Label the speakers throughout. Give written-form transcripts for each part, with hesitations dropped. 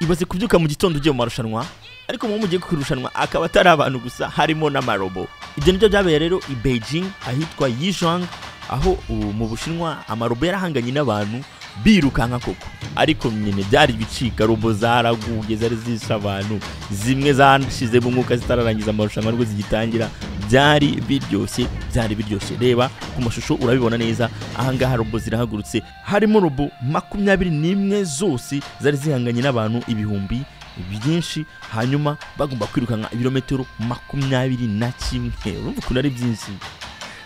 Speaker 1: ibaze kubyuka mu gitondo ugiye mu marushanwa ariko mu mugiye kurushanwa akaba atari abantu gusa harimo n'amarobo. Ibyo nibyo byabereye rero i Beijing ahitwa Yizhuang, aho mu Bushinwa amarobo yarahanganye n'abantu birukanka koko, ariko nyine byari bicika, robo zaraguye zari zisha abantu, zimwe zashize mu mwuka zitararangiza amarushanwa rwo zigitangira. Byari biryoshye reba ku mashusho urabibona neza. Ahangaha robo zirahagurutse, harimo robo 21 zose zari zihanganye n'abantu ibihumbi byinshi, hanyuma bagomba kwirukanka ibirometero 21. Urumva ukuntu ari byinshi,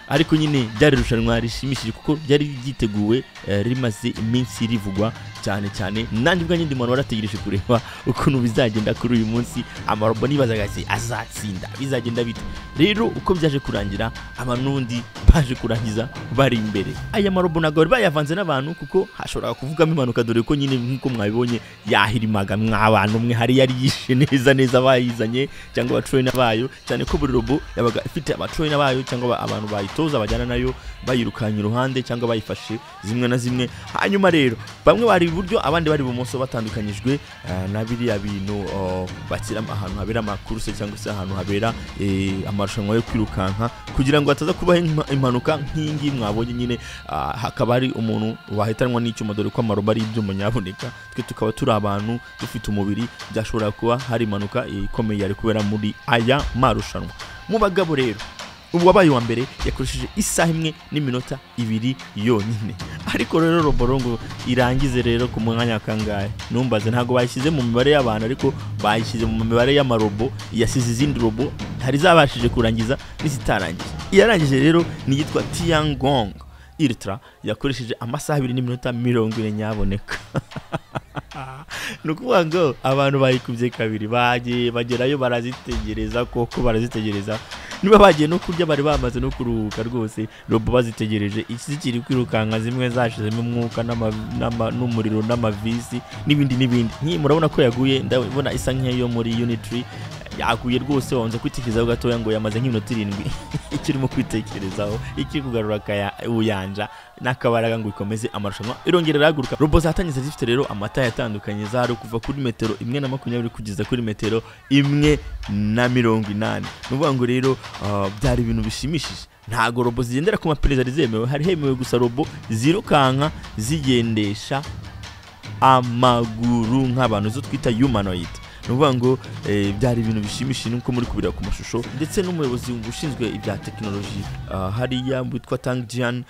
Speaker 1: ariko nyine byari irushanwa rishimishije kuko byari byiteguwe, rimaze iminsi rivugwa cyane. Nanjye ubwanjye ndi muntu warategereje kureba ukuntu bizagenda kuri uyu munsi. Amarobo nibazaga se azatsinda, bizagenda bite. Rero uko byaje kurangira, abanundi baje kurangiza bari imbere. Aya marobo nagore bayavanze n'abantu kuko hashobora kuvugamo impanuka, dore ko nyine nkuko mwabibonye yahirimaga mw'abantu umwe hari yari yishe neza bayizanye cyangwa abatrainer bayo, cyane ko buri robo yabaga ifite abatrainer bayo cyangwa abantu bayitoza bajyana nayo bayirukanye iruhande cyangwa bayifashe zimwe na zimwe. Hanyuma rero bamwe bari iburyo abandi bari ibumoso, batandukanyijwe na biriya bintu bakira ahantu habera amakurse cyangwa se ahantu habera amarushanwa yo kwirukanka, kugira ngo ataza kubaho impanuka nk'ingi mwabonye nyine. Hakaba ari umuntu wahitanwa n'icyuma, dore ko amarobo ari ibyuma nyaboneka, twe tukaba turi abantu dufite umubiri, byashobora kuba hari impanuka ikomeye yari kubera muri aya marushanwa. Mu bagabo rero ubu wabaye wa mbere yakoresheje isaha 1 n'iminota 2 yonyine, ariko rero roborongo irangize rero ku mwanya kangahe numbaze, ntago bayishyize mu mibare y'abantu, ariko bayishyize mu mibare y'amarobo yasize izindi robo hari zabashije kurangiza n'izitarangiye. Yarangije rero ni yitwa Tiangong Ultra, yakoresheje amasaha 2 n'iminota 40 nyaboneka. Nukuvuga ngo abantu bayikubye kabiri, bagerayo barazitegereza, koko barazitegereza. Niba bagiye no kurya bari bamaze no kuruhuka rwose, robo bazitegereje ikizikiri kwirukanka, zimwe zashizemo umwuka n'umuriro n'amavisi n'ibindi. Murabona ko yaguye, ndabona isa nk'iyo muri Unitry yaguye rwose. Wanze kwitekerezaho gatoya ngo yamaze nk'iminota 7 ikirimo kwitekerezaho, ikiri kugarura kaya uyanja n'akabaraga ngo ikomeze amarushanwa irongerera yaguruka. Robo zatangiza zifite rero amata yatandukanye, zari kuva kuri metero 120 kugeza kuri metero 180. Nuvuga ngo rero byari ibintu bishimishije. Ntago robo zigendera ku mapereza rizemewe, hari hemewe gusa robo zirukanka zigendesha amaguru nk'abantu zo twita humanoid. Nuvuga ngo byari ibintu bishimishije nuko muri kubira ku mashusho, ndetse n'umuyobozi ushinzwe ibya technology hariya witwa Tangjian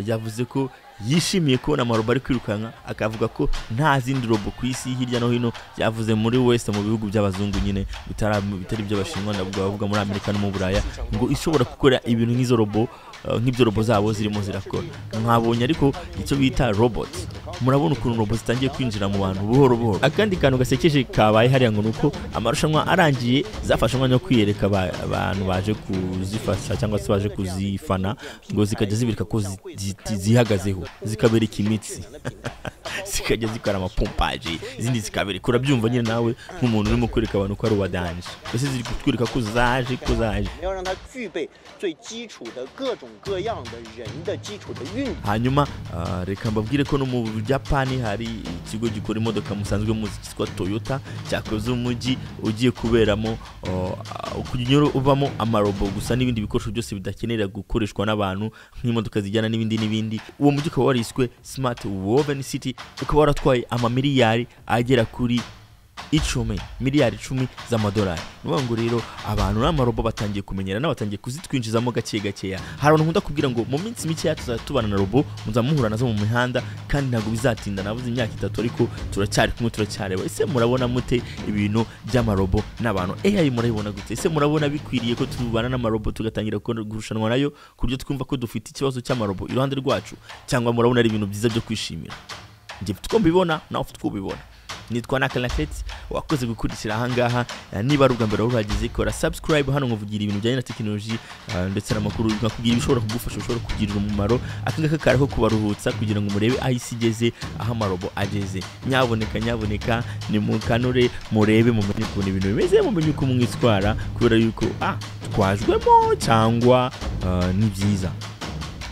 Speaker 1: yavuze ko yishimiye kubona amarobo ari kwirukanka, akavuga ko nta zindi robo ku isi hirya no hino, yavuze muri West mu bihugu by'abazungu nyine bitari by'abashinwa, ndavuga bavuga muri Amerika no mu Buraya, ngo ishobora gukora ibintu nk'izo robo nk'ibyo robo zabo zirimo zirakora. Mwabonye ariko icyo bita robot, murabona ukuntu robo zitangiye kwinjira mu bantu buhoro. Akandi kantu gasekeje kabaye hariya ngo nuko amarushanwa arangiye zafashe umwanya wo kwiyereka abantu baje kuzifasha cyangwa se baje kuzifana, ngo zikajya zibirika ko zihagazeho, zikabereka imitsi zikajya zikora amapompaje, izindi zikabereka. Urabyumva nyine nawe nk'umuntu urimo kwereka abantu ko ari uwadanje, ese ziri kutwereka ko zaje hanyuma. Reka mbabwire ko no mu Japani hari ikigo gikora imodoka musanzwe muzi cyitwa Toyota, cyakoze umujyi ugiye kuberamo kunyura ubamo amarobo gusa n'ibindi bikoresho byose bidakenera gukoreshwa n'abantu nk'imodoka zijyana n'ibindi. Uwo mujyi ukaba wariswe Smart Woven City, ukaba waratwaye amamiliyari agera kuri 10 miliyari z'amadolari. Nuvuga ngo rero abantu n'amarobo batangiye kumenyera n'abatangiye kuzitwinjizamo gakeya. Hari abantu nkunda kubwira ngo mu minsi mike tuzatubana na robo, muzamuhura nazo mu mihanda, kandi ntago bizatinda. Navuze imyaka 3 ariko turacyari kumwe, turacyareba. Ese murabona mute ibintu by'amarobo n'abantu? AI murabibona gute? Ese murabona bikwiriye ko tubana n'amarobo tugatangira kurushanwa nayo kuryo twumva ko dufite ikibazo cy'amarobo iruhande rwacu, cyangwa murabona ari ibintu byiza byo kwishimira? Nje mfite mbibona nawe ufite kubibona. Nitwa Nakalafeti, wakoze gukurikira ahangaha. Niba ari ubwa mbere uragize, kora subscribe hano nkuvugira ibintu bijyanye na technology ndetse n'amakuru, nkakubwira ibishobora kugufasha, bishobora kugirira umumaro. Akangaka kariho kubaruhutsa kugira ngo murebe aho isi igeze, aho amarobo ageze. Nyaboneka ni mukanure murebe, mumenye ukuntu ibintu bimeze, mumenye uko mwitwara, kubera yuko twajwemo cyangwa ni byiza.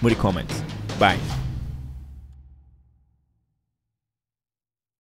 Speaker 1: Muri comments. Bye.